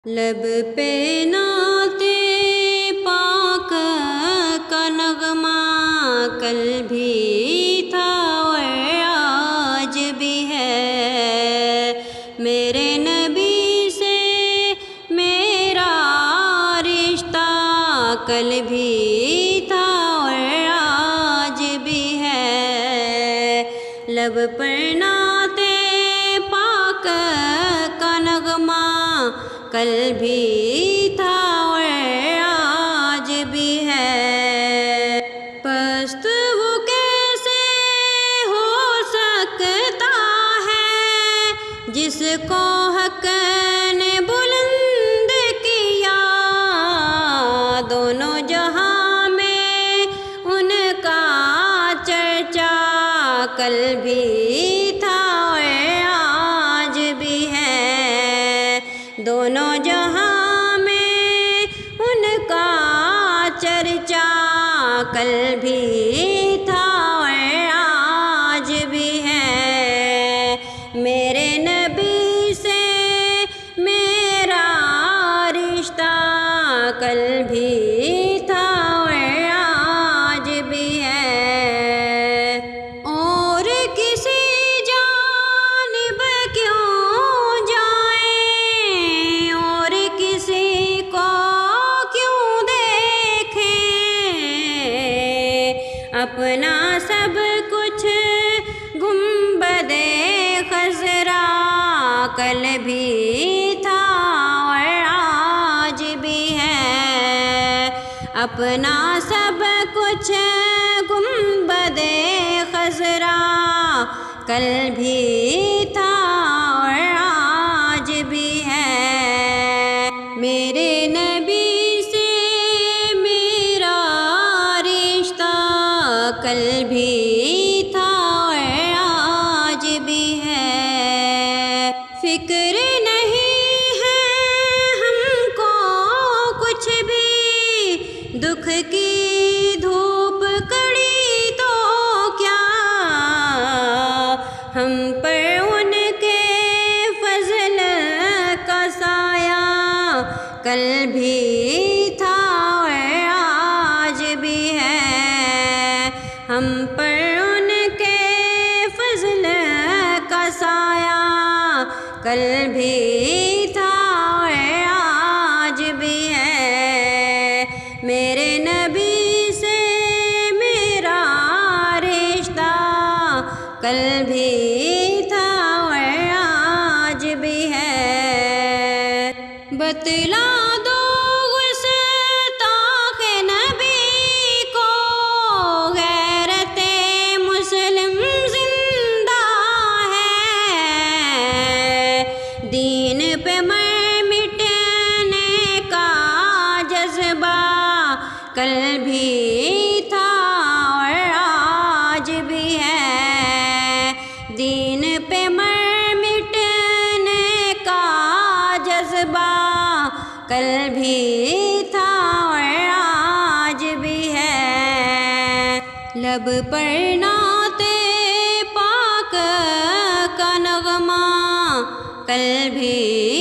لب پہ نعت پاک کا نغمہ کل بھی تھا اور آج بھی ہے، میرے نبی سے میرا رشتہ کل بھی تھا اور آج بھی ہے۔ لب پر نعت پاک کا نغمہ کل بھی تھا اور آج بھی ہے۔ پست وہ کیسے ہو سکتا ہے جس کو حق نے بلند کیا، دونوں جہاں میں ان کا چرچا کل بھی تھا اور آج بھی ہے۔ دونوں جہاں میں ان کا چرچا کل بھی تھا اور آج بھی ہے۔ میرے نبی سے میرا رشتہ کل بھی تھا اور آج بھی ہے۔ اور کسی جانب کیوں جائیں اور کسی کو کیوں دیکھیں، اپنا سب کچھ گنبد خضرا کل بھی تھا اور آج بھی ہے۔ اپنا سب کچھ گنبد خضرا کل بھی تھا اور آج بھی ہے۔ میرے نبی سے میرا رشتہ کل بھی تھا اور آج بھی ہے۔ فکر نہیں ہے ہم کو کچھ بھی، دکھ کی دھوپ کڑی تو کیا، ہم پر ان کے فضل کا سایہ کل بھی تھا اور آج بھی ہے۔ ہم پر ان کے فضل کا سایہ کل بھی تھا اور آج بھی ہے۔ میرے نبی سے میرا رشتہ کل بھی تھا اور آج بھی ہے۔ بتلا دو گستاخ نبی کو، غیرت مسلم زندہ ہے، دین پہ مر مٹنے کا جذبہ کل بھی تھا اور آج بھی ہے۔ دین پہ مر مٹنے کا جذبہ کل بھی تھا اور آج بھی ہے۔ لب پر نعت پاک کا نغمہ کل بھی